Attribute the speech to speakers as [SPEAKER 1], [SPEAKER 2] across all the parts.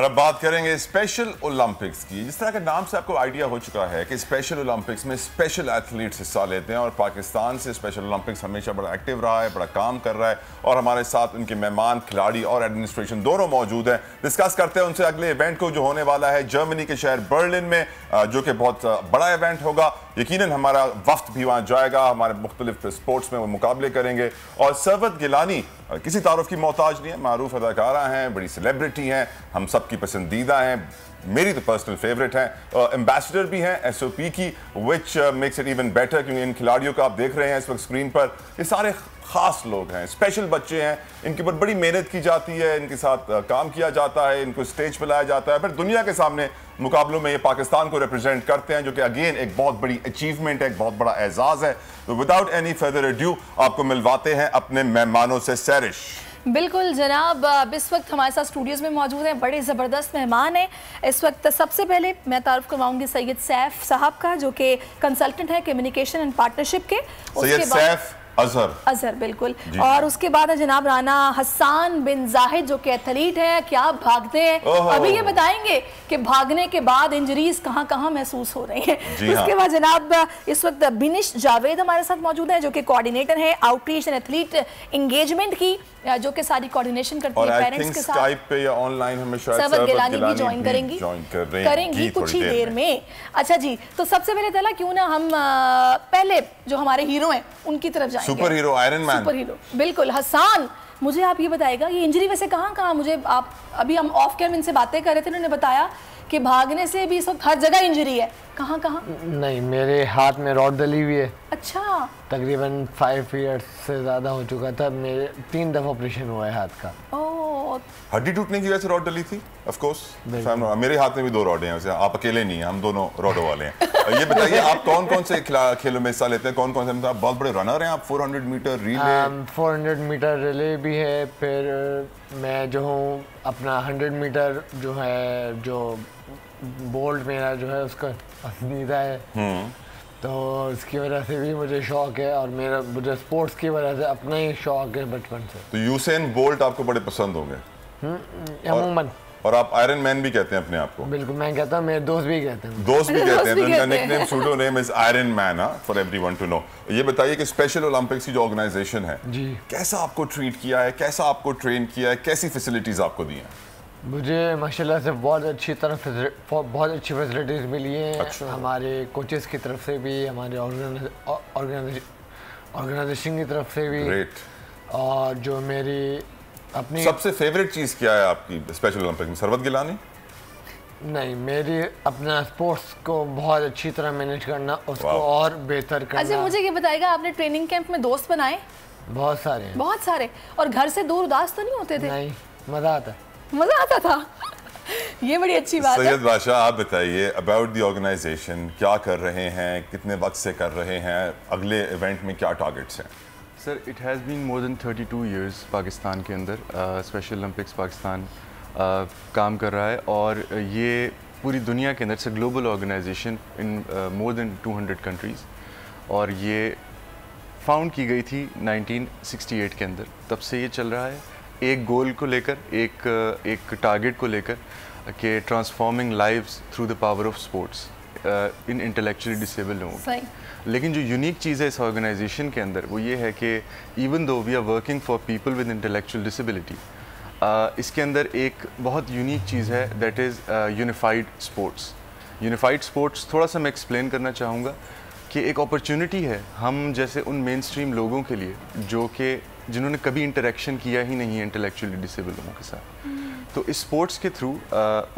[SPEAKER 1] अब बात करेंगे स्पेशल ओलंपिक्स की। जिस तरह के नाम से आपको आइडिया हो चुका है कि स्पेशल ओलंपिक्स में स्पेशल एथलीट्स हिस्सा लेते हैं और पाकिस्तान से स्पेशल ओलंपिक्स हमेशा बड़ा एक्टिव रहा है, बड़ा काम कर रहा है और हमारे साथ उनके मेहमान, खिलाड़ी और एडमिनिस्ट्रेशन दोनों मौजूद हैं। डिस्कस करते हैं उनसे अगले इवेंट को जो होने वाला है जर्मनी के शहर बर्लिन में, जो कि बहुत बड़ा इवेंट होगा। यकीनन हमारा वफ्त भी वहाँ जाएगा, हमारे मुख्तलिफ स्पोर्ट्स में वो मुकाबले करेंगे। और सरवत गिलानी किसी तारुफ की मोहताज नहीं है, मारूफ अदाकारा हैं, बड़ी सेलिब्रिटी हैं, हम सब की पसंदीदा हैं, मेरी तो पर्सनल फेवरेट हैं। एम्बेसडर भी हैं एसओपी की, which makes it even better, क्योंकि इन खिलाड़ियों को आप देख रहे हैं इस वक्त स्क्रीन पर, ये सारे खास लोग हैं, स्पेशल बच्चे हैं, इनके ऊपर बड़ी मेहनत की जाती है, इनके साथ काम किया जाता है, इनको स्टेज पर लाया जाता है, फिर दुनिया के सामने मुकाबलों में ये पाकिस्तान को रिप्रेजेंट करते हैं, जो कि अगेन एक बहुत बड़ी अचीवमेंट है, एक बहुत बड़ा एजाज है। तो विदाउट एनी फर्दर अड्यू आपको मिलवाते हैं अपने मेहमानों से। सैरिश।
[SPEAKER 2] बिल्कुल जनाब, इस वक्त हमारे साथ स्टूडियोज में मौजूद हैं, बड़े ज़बरदस्त मेहमान हैं इस वक्त। सबसे पहले मैं तारुफ करवाऊंगी सैयद सैफ साहब का, जो कि कंसल्टेंट है कम्युनिकेशन एंड पार्टनरशिप के।
[SPEAKER 1] सैयद सैफ अजहर बिल्कुल।
[SPEAKER 2] और उसके बाद है जनाब राना हसन बिन जाहिद, जो कि एथलीट है, क्या भागते हैं, अभी ये बताएंगे कि भागने के बाद इंजरीज कहां कहां महसूस हो रही हैं। उसके बाद जनाब इस वक्त बिनिश जावेद हमारे साथ मौजूद है, जो कि कोऑर्डिनेटर है आउटरीच एंड एथलीट एंगेजमेंट की, जो कि सारी कोऑर्डिनेशन करती है पेरेंट्स के साथ।
[SPEAKER 1] स्काइप पे या ऑनलाइन हमें शायद
[SPEAKER 2] सरवत गिलानी भी ज्वाइन करेंगी कुछ ही देर में। अच्छा जी, तो सबसे पहले तला क्यों ना हम पहले जो हमारे हीरो हैं उनकी तरफ जाएंगे।
[SPEAKER 1] Super hero, iron man.
[SPEAKER 2] Super hero बिल्कुल। हसन, मुझे आप ये बताएगा ये इंजरी वैसे कहाँ मुझे आप अभी हम ऑफ कैम इनसे बातें कर रहे थे, उन्होंने बताया कि भागने से भी इस वक्त हर जगह इंजरी है, कहाँ?
[SPEAKER 3] नहीं, मेरे हाथ में रॉड डली हुई है।
[SPEAKER 2] अच्छा।
[SPEAKER 3] तकरीबन 5 इयर्स से ज़्यादा हो चुका था, मेरे 3 दफ़ा ऑपरेशन हुआ है हाथ का।
[SPEAKER 2] ओह,
[SPEAKER 1] हड्डी टूटने की वजह से रॉड डली थी? ऑफ कोर्स मेरे हाथ में भी 2 रॉडें हैं, आप अकेले नहीं हैं, हम दोनों रॉडों वाले हैं। ये बताइए आप कौन कौन से खेलों में हिस्सा लेते हैं, कौन कौन से, मतलब बहुत बड़े रनर हैं आप? 400 मीटर रिले,
[SPEAKER 3] 400 मीटर रिले भी है, फिर मैं जो हूँ अपना 100 मीटर जो है, जो बोल्ट मेरा जो है उसका पसंदीदा है, तो इसकी वजह से भी मुझे शौक है, और मुझे स्पोर्ट्स की वजह से अपना ही शौक है बचपन से।
[SPEAKER 1] तो यूसेन बोल्ट आपको बड़े पसंद होंगे?
[SPEAKER 3] अमूमन।
[SPEAKER 1] और आप आयरन मैन भी कहते हैं अपने आप को?
[SPEAKER 3] बिल्कुल, मैं कहता हूँ, मेरे दोस्त भी कहते हैं।
[SPEAKER 1] दोस्त भी कहते हैं, तो उनका nickname, pseudo name is Iron Man, for everyone to know. ये बताइए कि स्पेशल ओलंपिक्स की जो ऑर्गेनाइजेशन है जी, कैसा आपको ट्रीट किया है, कैसा आपको ट्रेन किया है, कैसी फैसिलिटीज आपको दी हैं?
[SPEAKER 3] मुझे माशाल्लाह से बहुत अच्छी फैसिलिटीज़ मिली हैं। अच्छा। हमारे कोचेस की तरफ से भी, हमारे ऑर्गेनाइजेशन की तरफ से भी। ग्रेट। और जो मेरी अपनी
[SPEAKER 1] सबसे फेवरेट चीज़ क्या है आपकी स्पेशल ओलंपिक में? सरवत गिलानी?
[SPEAKER 3] नहीं, मेरी अपना स्पोर्ट्स को बहुत अच्छी तरह मैनेज करना, उसको और बेहतर करना।
[SPEAKER 2] अच्छा, मुझे ये बताएगा, आपने ट्रेनिंग कैंप में दोस्त बनाए?
[SPEAKER 3] बहुत सारे।
[SPEAKER 2] बहुत सारे। और घर से दूर उदास तो नहीं होते थे?
[SPEAKER 3] नहीं, मज़ा आता
[SPEAKER 2] था। ये बड़ी अच्छी बात है।
[SPEAKER 1] सैयद बादशाह, आप बताइए अबाउट द ऑर्गेनाइजेशन, क्या कर रहे हैं, कितने वक्त से कर रहे हैं, अगले इवेंट में क्या टारगेट्स हैं?
[SPEAKER 4] Sir, it has been more than 32 years Pakistan के अंदर स्पेशल ओलंपिक्स पाकिस्तान काम कर रहा है, और ये पूरी दुनिया के अंदर से ग्लोबल ऑर्गेनाइजेशन इन मोर देन 200 कंट्रीज़, और ये फाउंड की गई थी 1968 के अंदर। तब से ये चल रहा है एक गोल को लेकर, एक टारगेट को लेकर, कि transforming lives through the power of sports in intellectually disable लोगों की। लेकिन जो यूनिक चीज़ है इस ऑर्गेनाइजेशन के अंदर वो ये है कि even though we are working for people with intellectual disability, इसके अंदर एक बहुत यूनिक चीज़ है, that is unified sports. Unified sports थोड़ा सा मैं एक्सप्लेन करना चाहूँगा कि एक अपॉर्चुनिटी है हम जैसे उन मेन स्ट्रीम लोगों के लिए जो कि जिन्होंने कभी इंटरेक्शन किया ही नहीं है इंटेलेक्चुअली डिसेबल लोगों के साथ, तो इस स्पोर्ट्स के थ्रू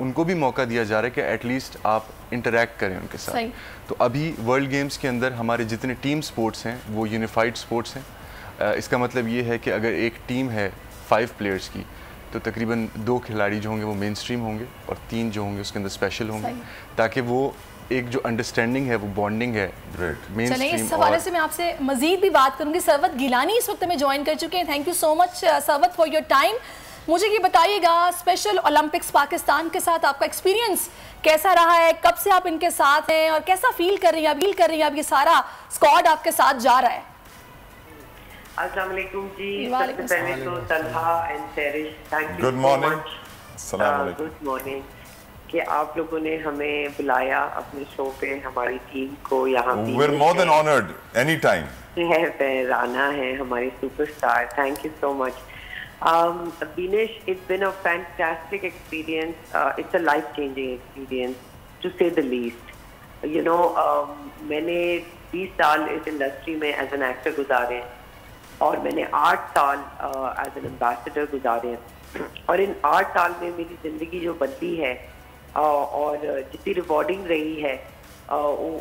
[SPEAKER 4] उनको भी मौका दिया जा रहा है कि एटलीस्ट आप इंटरेक्ट करें उनके साथ। तो अभी वर्ल्ड गेम्स के अंदर हमारे जितने टीम स्पोर्ट्स हैं वो यूनिफाइड स्पोर्ट्स हैं। इसका मतलब ये है कि अगर एक टीम है 5 प्लेयर्स की, तो तकरीबन 2 खिलाड़ी जो होंगे वो मेन स्ट्रीम होंगे और 3 जो होंगे उसके अंदर स्पेशल होंगे, ताकि वो एक जो अंडरस्टैंडिंग है, वो बॉन्डिंग है।
[SPEAKER 2] चलें, इस हवाले से मैं आपसे मजीद भी बात करूंगी। सरवत गिलानी इस वक्त में ज्वाइन कर चुके हैं। Thank you so much Sarwat for your time. मुझे ये बताइएगा, स्पेशल ओलंपिक्स पाकिस्तान के साथ आपका एक्सपीरियंस कैसा रहा है, कब से आप इनके साथ हैं और कैसा फील कर रही हैं अब ये सारा स्क्वाड आपके साथ जा रहा है?
[SPEAKER 5] अस्सलाम वालेकुम जी, सबसे पहले तो Talha and सैरिश, thank you
[SPEAKER 1] so much
[SPEAKER 5] good morning कि आप लोगों ने हमें बुलाया अपने शो पे, हमारी टीम को यहाँ पे।
[SPEAKER 1] We're more than honored, anytime.
[SPEAKER 5] Rana है हमारी superstar, thank you so much. Binesh, it's been a fantastic experience. It's a life-changing experience, to say the least. You know, मैंने 20 साल इस इंडस्ट्री में एज एन एक्टर गुजारे और मैंने 8 साल एज एन एम्बेसडर गुजारे और इन 8 साल में मेरी ज़िंदगी जो बदली है और जितनी रिवॉर्डिंग रही है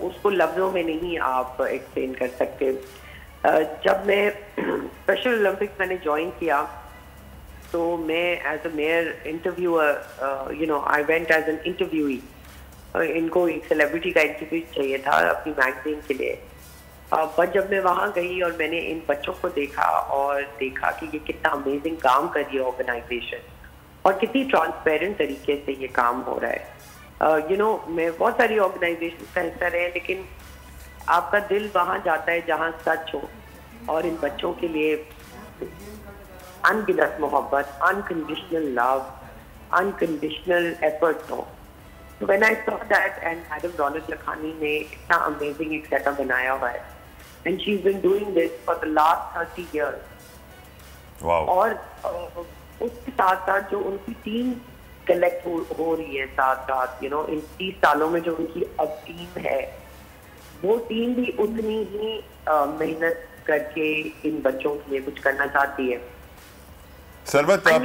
[SPEAKER 5] उसको लफ्ज़ों में नहीं आप एक्सप्लेन कर सकते। जब मैं स्पेशल ओलंपिक्स मैंने ज्वाइन किया तो मैं as a mayor interviewer, you know, I went as an interviewee. इनको एक सेलिब्रिटी का इंटरव्यू चाहिए था अपनी मैगजीन के लिए, पर जब मैं वहाँ गई और मैंने इन बच्चों को देखा और देखा कि ये कितना अमेजिंग काम कर रही है ऑर्गेनाइजेशन और कितनी ट्रांसपेरेंट तरीके से ये काम हो रहा है। यू नो, मैं बहुत सारी ऑर्गेनाइजेशन का हिस्सा रहे, लेकिन आपका दिल वहाँ जाता है जहाँ सच हो और इन बच्चों के लिए अनगिनत मोहब्बत, अनकंडीशनल लव, अनकंडीशनल एफर्ट्स हो। So when I saw that, and Madam Raunak Lakhani ने इतना अमेजिंग एक सेटअप बनाया हुआ है, and she's been doing this for the last 30 years.
[SPEAKER 1] Wow.
[SPEAKER 5] और उसके साथ साथ जो उनकी टीम कलेक्ट हो रही है साथ साथ, you know, इन 30 सालों में जो उनकी अब टीम है, वो टीम भी उतनी ही मेहनत करके इन बच्चों के लिए कुछ करना चाहती है।
[SPEAKER 1] Sarwat, I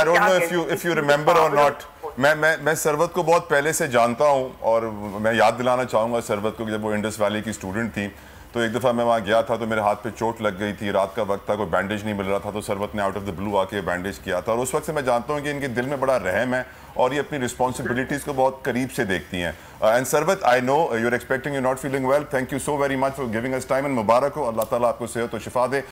[SPEAKER 1] don't know if you remember और नॉट, मैं सरवत को बहुत पहले से जानता हूं और मैं याद दिलाना चाहूँगा सरवत को कि जब वो इंडस वैली की स्टूडेंट थी तो एक दफ़ा मैं वहाँ गया था तो मेरे हाथ पे चोट लग गई थी, रात का वक्त था, कोई बैंडेज नहीं मिल रहा था, तो सरवत ने आउट ऑफ द ब्लू आके बैंडेज किया था और उस वक्त से मैं जानता हूँ कि इनके दिल में बड़ा रहम है और ये अपनी रिस्पॉन्सिबिलिटीज़ को बहुत करीब से देखती हैं। And Sarwat, I know you are expecting, you not feeling well, thank you so very much for giving us time and मुबारक हो, अल्लाह ताला आपको सेहत और शिफा दे।